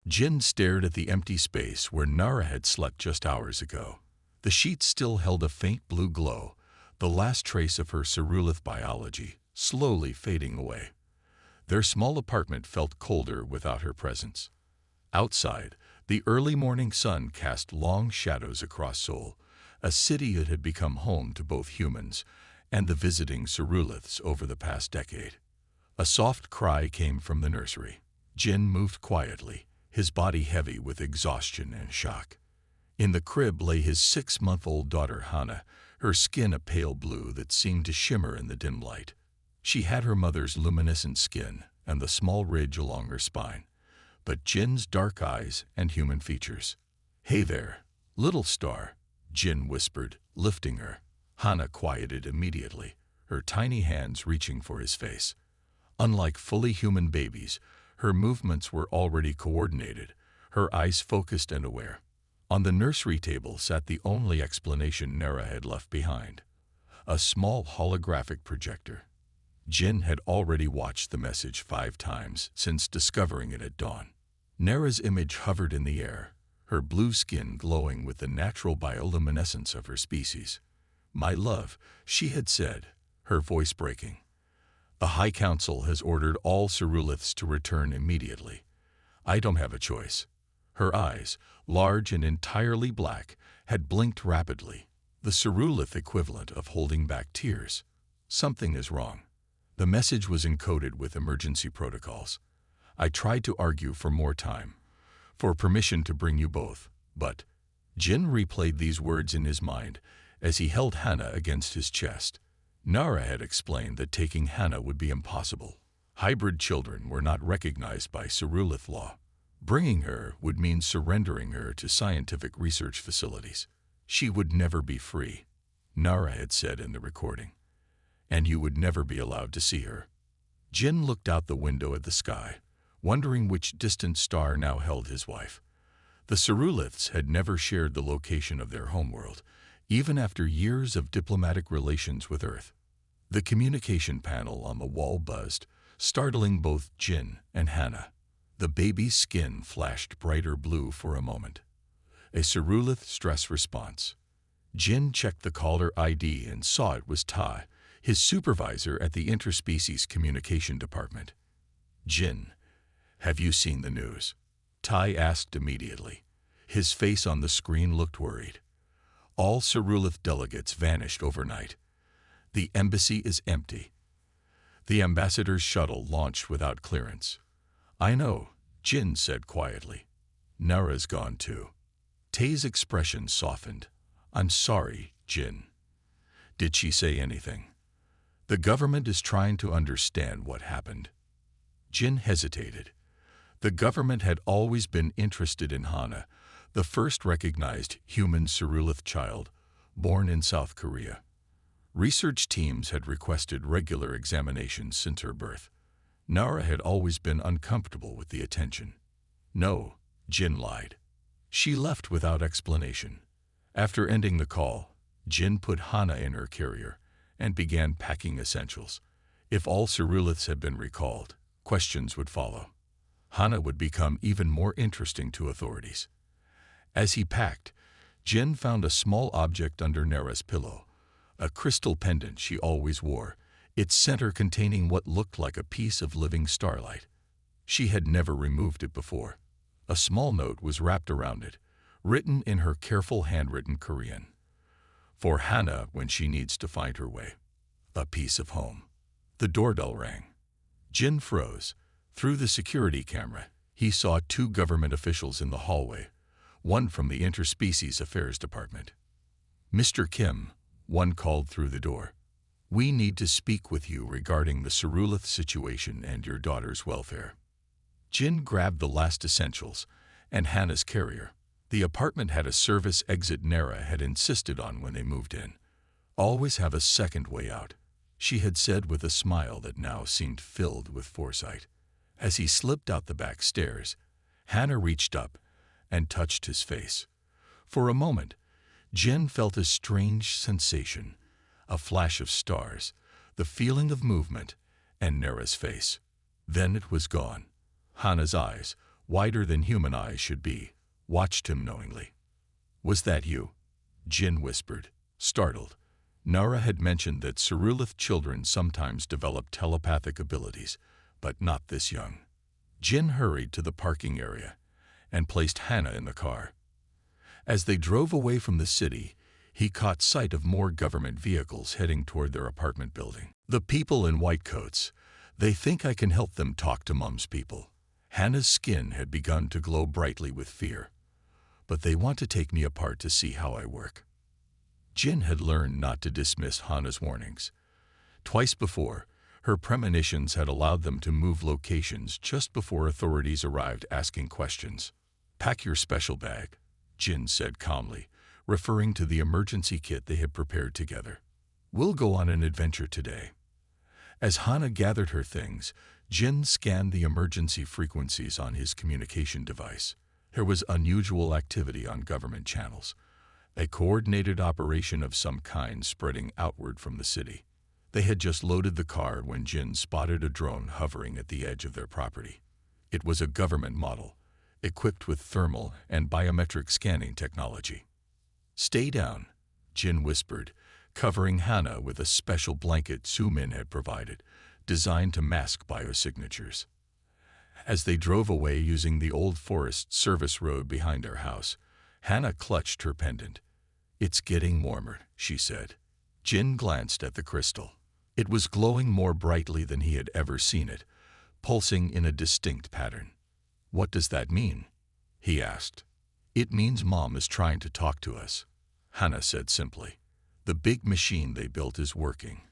Jin stared at the empty space where Nara had slept just hours ago. The sheets still held a faint blue glow, the last trace of her cerulith biology slowly fading away. Their small apartment felt colder without her presence. Outside, the early morning sun cast long shadows across Seoul, a city that had become home to both humans and the visiting ceruliths over the past decade. A soft cry came from the nursery. Jin moved quietly, his body heavy with exhaustion and shock. In the crib lay his 6-month-old daughter Hana, her skin a pale blue that seemed to shimmer in the dim light. She had her mother's luminescent skin and the small ridge along her spine, but Jin's dark eyes and human features. "Hey there, little star," Jin whispered, lifting her. Hana quieted immediately, her tiny hands reaching for his face. Unlike fully human babies, her movements were already coordinated, her eyes focused and aware. On the nursery table sat the only explanation Nara had left behind, a small holographic projector. Jin had already watched the message 5 times since discovering it at dawn. Nara's image hovered in the air, her blue skin glowing with the natural bioluminescence of her species. "My love," she had said, her voice breaking. "The High Council has ordered all ceruliths to return immediately. I don't have a choice." Her eyes, large and entirely black, had blinked rapidly, the cerulith equivalent of holding back tears. "Something is wrong." The message was encoded with emergency protocols. "I tried to argue for more time, for permission to bring you both, but—" Jin replayed these words in his mind as he held Hana against his chest. Nara had explained that taking Hana would be impossible. Hybrid children were not recognized by cerulith law. Bringing her would mean surrendering her to scientific research facilities. She would never be free, Nara had said in the recording. And you would never be allowed to see her. Jin looked out the window at the sky, wondering which distant star now held his wife. The ceruliths had never shared the location of their homeworld, even after years of diplomatic relations with Earth. The communication panel on the wall buzzed, startling both Jin and Hana. The baby's skin flashed brighter blue for a moment. A cerulith stress response. Jin checked the caller ID and saw it was Ta, his supervisor at the Interspecies Communication Department. "Jin, have you seen the news?" Tai asked immediately. His face on the screen looked worried. "All cerulith delegates vanished overnight. The embassy is empty. The ambassador's shuttle launched without clearance." "I know," Jin said quietly. "Nara's gone too." Tai's expression softened. "I'm sorry, Jin." "Did she say anything?" "The government is trying to understand what happened." Jin hesitated. The government had always been interested in Hana, the first recognized human cerulith child, born in South Korea. Research teams had requested regular examinations since her birth. Nara had always been uncomfortable with the attention. "No," Jin lied. She left without explanation. After ending the call, Jin put Hana in her carrier and began packing essentials. If all ceruliths had been recalled, questions would follow. Hana would become even more interesting to authorities. As he packed, Jin found a small object under Nara's pillow, a crystal pendant she always wore, its center containing what looked like a piece of living starlight. She had never removed it before. A small note was wrapped around it, written in her careful handwritten Korean. "For Hana when she needs to find her way. A piece of home." The doorbell rang. Jin froze. Through the security camera, he saw 2 government officials in the hallway, one from the Interspecies Affairs Department. "Mr. Kim," one called through the door. "We need to speak with you regarding the cerulith situation and your daughter's welfare." Jin grabbed the last essentials and Hana's carrier. The apartment had a service exit Nara had insisted on when they moved in. "Always have a second way out," she had said with a smile that now seemed filled with foresight. As he slipped out the back stairs, Hana reached up and touched his face. For a moment, Jin felt a strange sensation, a flash of stars, the feeling of movement, and Nara's face. Then it was gone. Hana's eyes, wider than human eyes should be, watched him knowingly. "Was that you?" Jin whispered, startled. Nara had mentioned that Cerulith children sometimes develop telepathic abilities, but not this young. Jin hurried to the parking area and placed Hannah in the car. As they drove away from the city, he caught sight of more government vehicles heading toward their apartment building. "The people in white coats. They think I can help them talk to Mum's people." Hannah's skin had begun to glow brightly with fear. "But they want to take me apart to see how I work." Jin had learned not to dismiss Hannah's warnings. Twice before, her premonitions had allowed them to move locations just before authorities arrived asking questions. "Pack your special bag," Jin said calmly, referring to the emergency kit they had prepared together. "We'll go on an adventure today." As Hannah gathered her things, Jin scanned the emergency frequencies on his communication device. There was unusual activity on government channels, a coordinated operation of some kind spreading outward from the city. They had just loaded the car when Jin spotted a drone hovering at the edge of their property. It was a government model, equipped with thermal and biometric scanning technology. "Stay down," Jin whispered, covering Hannah with a special blanket Su-Min had provided, designed to mask biosignatures. As they drove away using the old forest service road behind their house, Hannah clutched her pendant. "It's getting warmer," she said. Jin glanced at the crystal. It was glowing more brightly than he had ever seen it, pulsing in a distinct pattern. "What does that mean?" he asked. "It means Mom is trying to talk to us," Hannah said simply. "The big machine they built is working,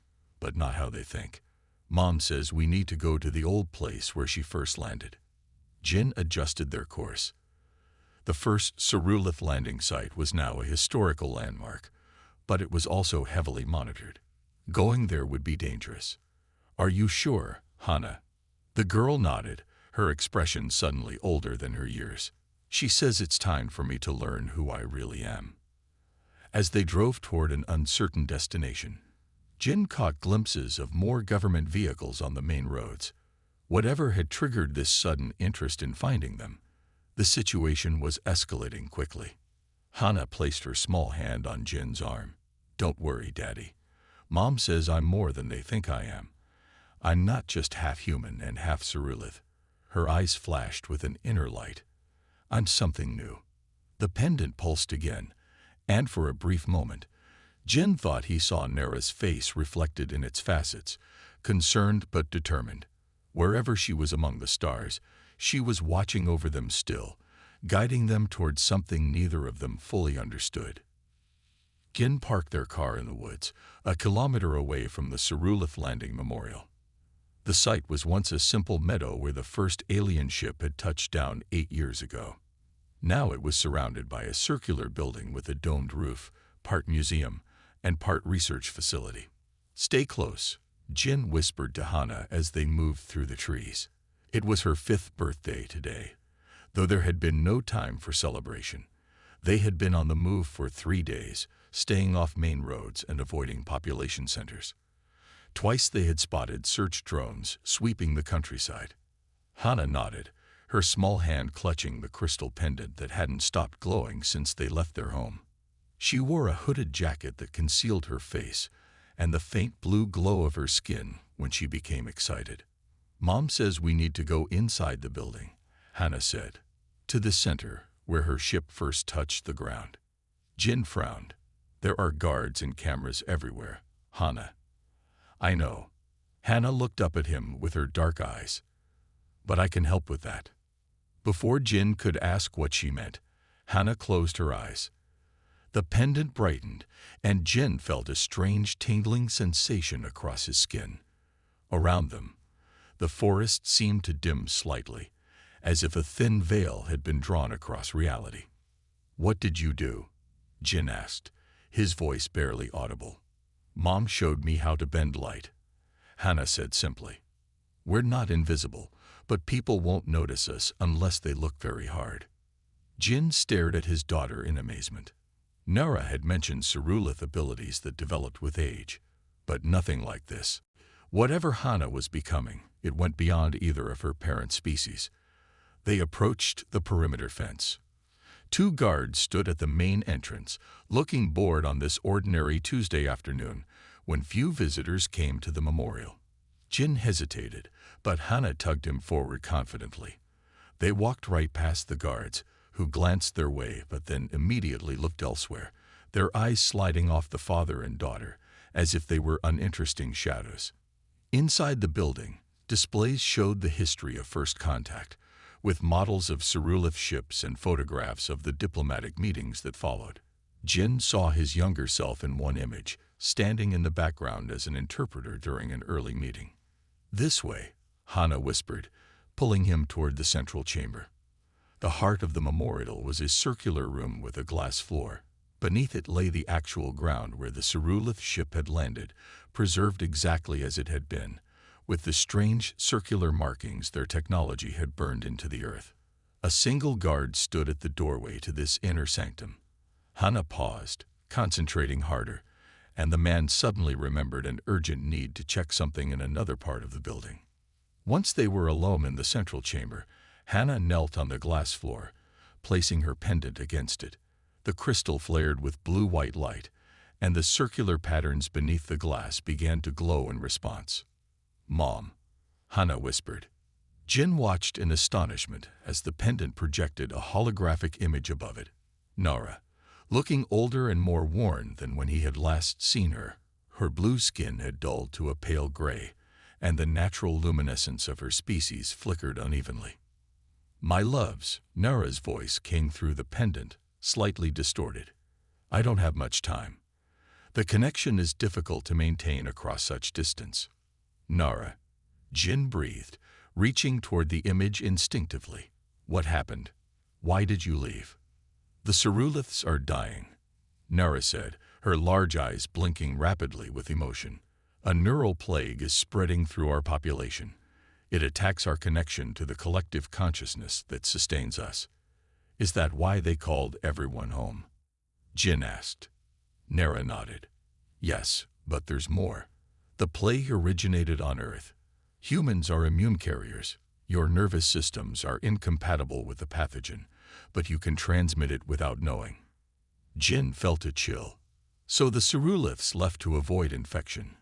but not how they think. Mom says we need to go to the old place where she first landed." Jin adjusted their course. The first Cerulith landing site was now a historical landmark, but it was also heavily monitored. Going there would be dangerous. "Are you sure, Hannah?" The girl nodded, her expression suddenly older than her years. "She says it's time for me to learn who I really am." As they drove toward an uncertain destination, Jin caught glimpses of more government vehicles on the main roads. Whatever had triggered this sudden interest in finding them, the situation was escalating quickly. Hannah placed her small hand on Jin's arm. "Don't worry, Daddy. Mom says I'm more than they think I am. I'm not just half human and half Cerulith." Her eyes flashed with an inner light. "I'm something new." The pendant pulsed again, and for a brief moment, Jin thought he saw Nara's face reflected in its facets, concerned but determined. Wherever she was among the stars, she was watching over them still, guiding them towards something neither of them fully understood. Jin parked their car in the woods, a kilometer away from the Cerulith Landing Memorial. The site was once a simple meadow where the first alien ship had touched down 8 years ago. Now it was surrounded by a circular building with a domed roof, part museum, and part research facility. "Stay close," Jin whispered to Hannah as they moved through the trees. It was her 5th birthday today. Though there had been no time for celebration, they had been on the move for 3 days, staying off main roads and avoiding population centers. Twice they had spotted search drones sweeping the countryside. Hannah nodded, her small hand clutching the crystal pendant that hadn't stopped glowing since they left their home. She wore a hooded jacket that concealed her face and the faint blue glow of her skin when she became excited. "Mom says we need to go inside the building," Hannah said, "to the center where her ship first touched the ground." Jin frowned. "There are guards and cameras everywhere, Hannah." "I know." Hannah looked up at him with her dark eyes. "But I can help with that." Before Jin could ask what she meant, Hannah closed her eyes. The pendant brightened, and Jin felt a strange tingling sensation across his skin. Around them, the forest seemed to dim slightly, as if a thin veil had been drawn across reality. "What did you do?" Jin asked, his voice barely audible. "Mom showed me how to bend light," Hannah said simply. "We're not invisible, but people won't notice us unless they look very hard." Jin stared at his daughter in amazement. Nara had mentioned Cerulith abilities that developed with age, but nothing like this. Whatever Hannah was becoming, it went beyond either of her parent species. They approached the perimeter fence. Two guards stood at the main entrance, looking bored on this ordinary Tuesday afternoon when few visitors came to the memorial. Jin hesitated, but Hannah tugged him forward confidently. They walked right past the guards, who glanced their way but then immediately looked elsewhere, their eyes sliding off the father and daughter, as if they were uninteresting shadows. Inside the building, displays showed the history of first contact, with models of Cerulith ships and photographs of the diplomatic meetings that followed. Jin saw his younger self in one image, standing in the background as an interpreter during an early meeting. "This way," Hannah whispered, pulling him toward the central chamber. The heart of the memorial was a circular room with a glass floor. Beneath it lay the actual ground where the Cerulith ship had landed, preserved exactly as it had been, with the strange circular markings their technology had burned into the earth. A single guard stood at the doorway to this inner sanctum. Hannah paused, concentrating harder, and the man suddenly remembered an urgent need to check something in another part of the building. Once they were alone in the central chamber, Hannah knelt on the glass floor, placing her pendant against it. The crystal flared with blue-white light, and the circular patterns beneath the glass began to glow in response. "Mom," Hannah whispered. Jin watched in astonishment as the pendant projected a holographic image above it. Nara, looking older and more worn than when he had last seen her. Her blue skin had dulled to a pale gray, and the natural luminescence of her species flickered unevenly. "My loves," Nara's voice came through the pendant, slightly distorted. "I don't have much time. The connection is difficult to maintain across such distance." "Nara," Jin breathed, reaching toward the image instinctively. "What happened? Why did you leave?" "The Ceruliths are dying," Nara said, her large eyes blinking rapidly with emotion. "A neural plague is spreading through our population. It attacks our connection to the collective consciousness that sustains us." "Is that why they called everyone home?" Jin asked. Nara nodded. "Yes, but there's more. The plague originated on Earth. Humans are immune carriers. Your nervous systems are incompatible with the pathogen, but you can transmit it without knowing." Jin felt a chill. So the Ceruliths left to avoid infection.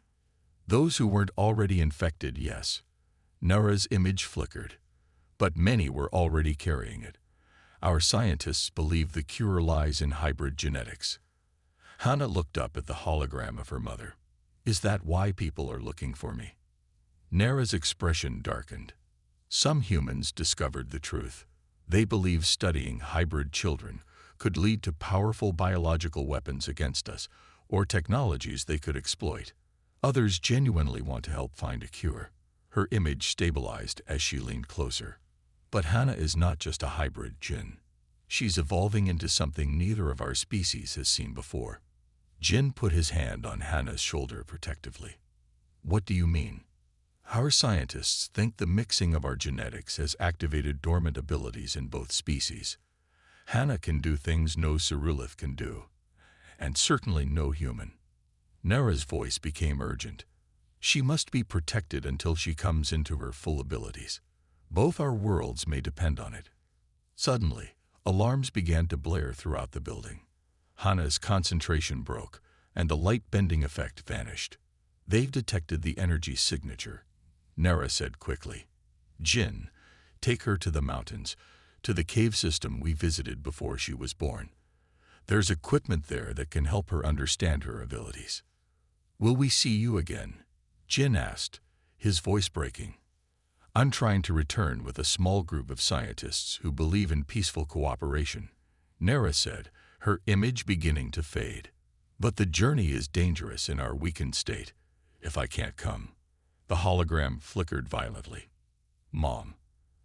Those who weren't already infected, yes. Nara's image flickered. But many were already carrying it. Our scientists believe the cure lies in hybrid genetics. Hannah looked up at the hologram of her mother. "Is that why people are looking for me?" Nara's expression darkened. Some humans discovered the truth. They believe studying hybrid children could lead to powerful biological weapons against us, or technologies they could exploit. Others genuinely want to help find a cure. Her image stabilized as she leaned closer. "But Hannah is not just a hybrid, Jin. She's evolving into something neither of our species has seen before." Jin put his hand on Hannah's shoulder protectively. "What do you mean?" "Our scientists think the mixing of our genetics has activated dormant abilities in both species. Hannah can do things no Cerulith can do, and certainly no human." Nara's voice became urgent. "She must be protected until she comes into her full abilities. Both our worlds may depend on it." Suddenly, alarms began to blare throughout the building. Hannah's concentration broke, and the light-bending effect vanished. "They've detected the energy signature," Nara said quickly. "Jin, take her to the mountains, to the cave system we visited before she was born. There's equipment there that can help her understand her abilities." "Will we see you again?" Jin asked, his voice breaking. "I'm trying to return with a small group of scientists who believe in peaceful cooperation," Nara said, her image beginning to fade. "But the journey is dangerous in our weakened state. If I can't come." The hologram flickered violently. "Mom,"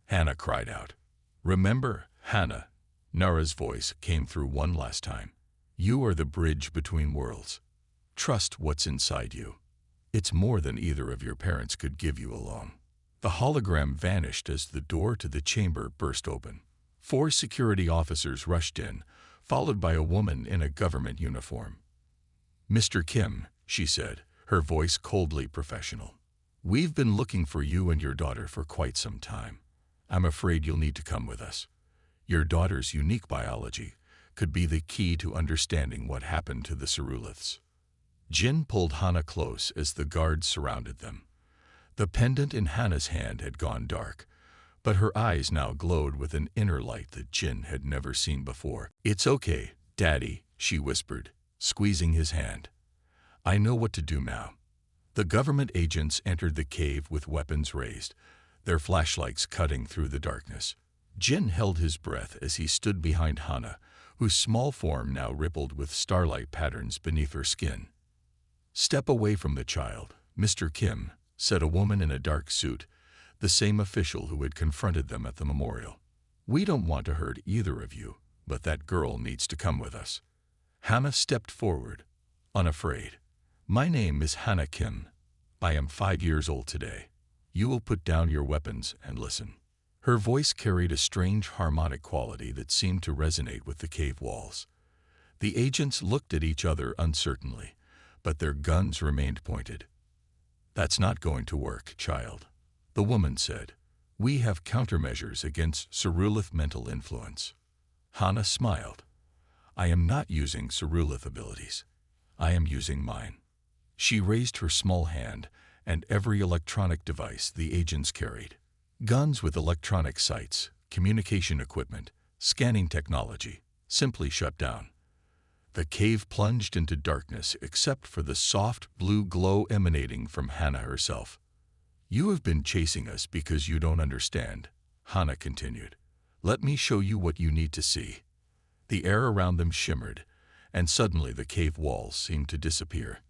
Hannah cried out. "Remember, Hannah," Nara's voice came through one last time. "You are the bridge between worlds. Trust what's inside you. It's more than either of your parents could give you alone." The hologram vanished as the door to the chamber burst open. 4 security officers rushed in, followed by a woman in a government uniform. "Mr. Kim," she said, her voice coldly professional. "We've been looking for you and your daughter for quite some time." I'm afraid you'll need to come with us. Your daughter's unique biology could be the key to understanding what happened to the Ceruliths. Jin pulled Hana close as the guards surrounded them. The pendant in Hana's hand had gone dark, but her eyes now glowed with an inner light that Jin had never seen before. "It's okay, Daddy," she whispered, squeezing his hand. "I know what to do now." The government agents entered the cave with weapons raised, their flashlights cutting through the darkness. Jin held his breath as he stood behind Hana, whose small form now rippled with starlight patterns beneath her skin. "Step away from the child, Mr. Kim," said a woman in a dark suit, the same official who had confronted them at the memorial. "We don't want to hurt either of you, but that girl needs to come with us." Hana stepped forward, unafraid. "My name is Hana Kim. I am 5 years old today. You will put down your weapons and listen." Her voice carried a strange harmonic quality that seemed to resonate with the cave walls. The agents looked at each other uncertainly, but their guns remained pointed. "That's not going to work, child," the woman said. "We have countermeasures against Cerulith mental influence." Hana smiled. "I am not using Cerulith abilities. I am using mine." She raised her small hand, and every electronic device the agents carried. Guns with electronic sights, communication equipment, scanning technology, simply shut down. The cave plunged into darkness except for the soft blue glow emanating from Hana herself. "You have been chasing us because you don't understand," Hana continued. "Let me show you what you need to see." The air around them shimmered, and suddenly the cave walls seemed to disappear.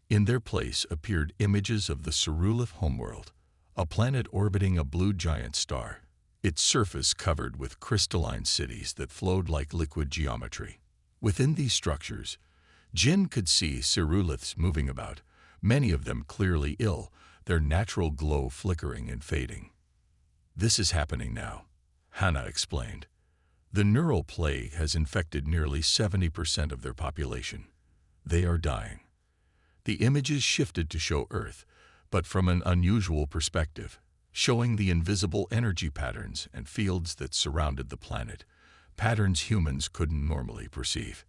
In their place appeared images of the Cerulith homeworld, a planet orbiting a blue giant star, its surface covered with crystalline cities that flowed like liquid geometry. Within these structures, Jin could see Ceruliths moving about, many of them clearly ill, their natural glow flickering and fading. "This is happening now," Hana explained. "The neural plague has infected nearly 70% of their population. They are dying." The images shifted to show Earth, but from an unusual perspective, showing the invisible energy patterns and fields that surrounded the planet, patterns humans couldn't normally perceive.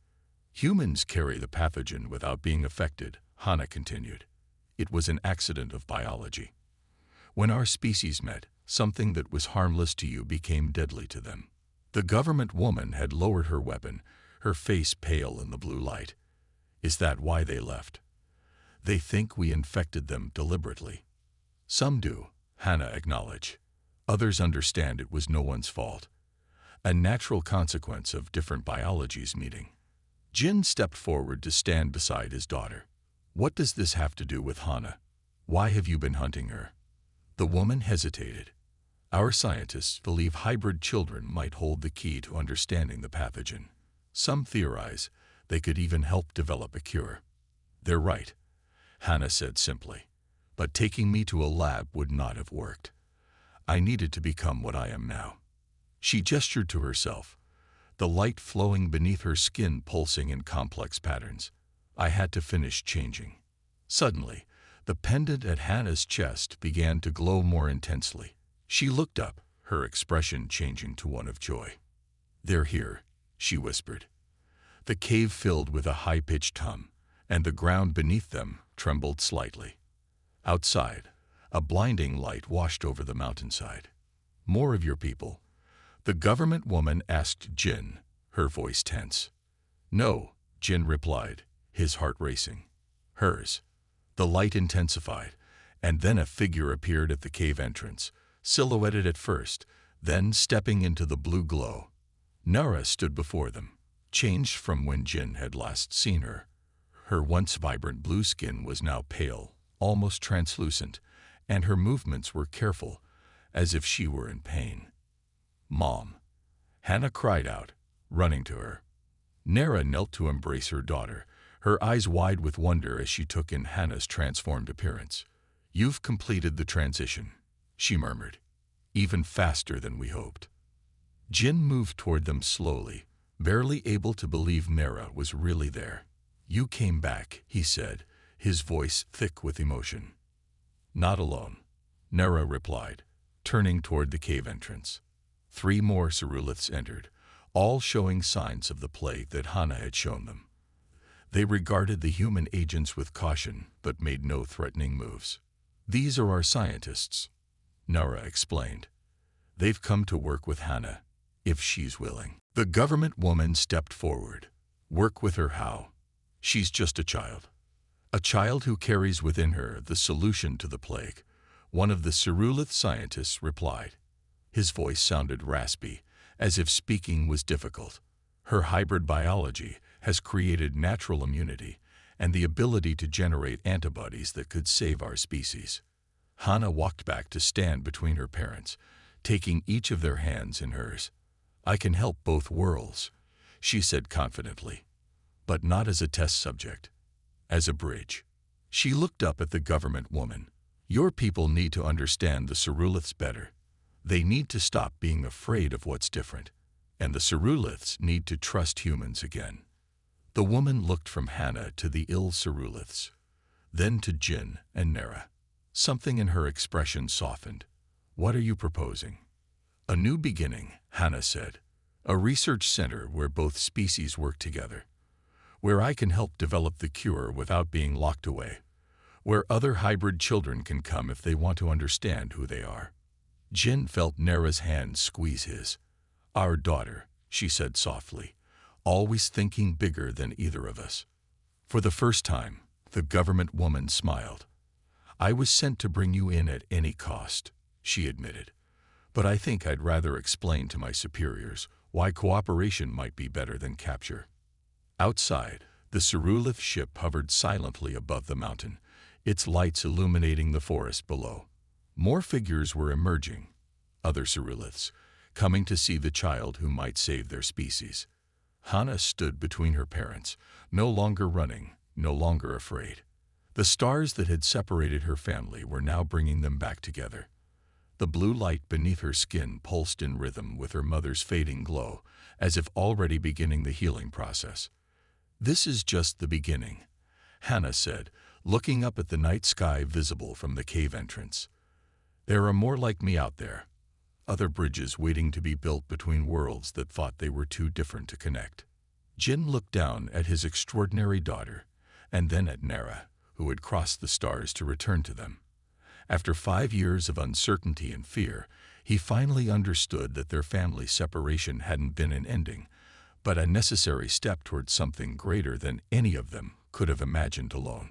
"Humans carry the pathogen without being affected," Hana continued. "It was an accident of biology. When our species met, something that was harmless to you became deadly to them." The government woman had lowered her weapon, her face pale in the blue light. "Is that why they left?" "They think we infected them deliberately." "Some do," Hana acknowledged. "Others understand it was no one's fault. A natural consequence of different biologies meeting." Jin stepped forward to stand beside his daughter. "What does this have to do with Hana? Why have you been hunting her?" The woman hesitated. "Our scientists believe hybrid children might hold the key to understanding the pathogen. Some theorize they could even help develop a cure." "They're right," Hana said simply. "But taking me to a lab would not have worked. I needed to become what I am now." She gestured to herself, the light flowing beneath her skin pulsing in complex patterns. "I had to finish changing." Suddenly, the pendant at Hana's chest began to glow more intensely. She looked up, her expression changing to one of joy. "They're here," she whispered. The cave filled with a high-pitched hum, and the ground beneath them trembled slightly. Outside, a blinding light washed over the mountainside. "More of your people?" the government woman asked Jin, her voice tense. "No," Jin replied, his heart racing. "Hers." The light intensified, and then a figure appeared at the cave entrance, silhouetted at first, then stepping into the blue glow. Nara stood before them, changed from when Jin had last seen her. Her once vibrant blue skin was now pale, almost translucent, and her movements were careful, as if she were in pain. "Mom!" Hana cried out, running to her. Nara knelt to embrace her daughter, her eyes wide with wonder as she took in Hana's transformed appearance. "You've completed the transition," she murmured, "even faster than we hoped." Jin moved toward them slowly, barely able to believe Nara was really there. "You came back," he said, his voice thick with emotion. "Not alone," Nara replied, turning toward the cave entrance. 3 more Ceruliths entered, all showing signs of the plague that Hana had shown them. They regarded the human agents with caution, but made no threatening moves. "These are our scientists," Nara explained. "They've come to work with Hana, if she's willing." The government woman stepped forward. "Work with her how? She's just a child." "A child who carries within her the solution to the plague," one of the Cerulith scientists replied. His voice sounded raspy, as if speaking was difficult. "Her hybrid biology has created natural immunity and the ability to generate antibodies that could save our species." Hana walked back to stand between her parents, taking each of their hands in hers. "I can help both worlds," she said confidently, "but not as a test subject, as a bridge." She looked up at the government woman. "Your people need to understand the Ceruliths better. They need to stop being afraid of what's different, and the Ceruliths need to trust humans again." The woman looked from Hana to the ill Ceruliths, then to Jin and Nara. Something in her expression softened. "What are you proposing?" "A new beginning," Hana said. "A research center where both species work together. Where I can help develop the cure without being locked away. Where other hybrid children can come if they want to understand who they are." Jin felt Nara's hand squeeze his. "Our daughter," she said softly, "always thinking bigger than either of us." For the first time, the government woman smiled. "I was sent to bring you in at any cost," she admitted. "But I think I'd rather explain to my superiors why cooperation might be better than capture." Outside, the Cerulith ship hovered silently above the mountain, its lights illuminating the forest below. More figures were emerging, other Ceruliths, coming to see the child who might save their species. Hana stood between her parents, no longer running, no longer afraid. The stars that had separated her family were now bringing them back together. The blue light beneath her skin pulsed in rhythm with her mother's fading glow, as if already beginning the healing process. "This is just the beginning," Hana said, looking up at the night sky visible from the cave entrance. "There are more like me out there, other bridges waiting to be built between worlds that thought they were too different to connect." Jin looked down at his extraordinary daughter, and then at Nara, who had crossed the stars to return to them. After 5 years of uncertainty and fear, he finally understood that their family separation hadn't been an ending, but a necessary step towards something greater than any of them could have imagined alone.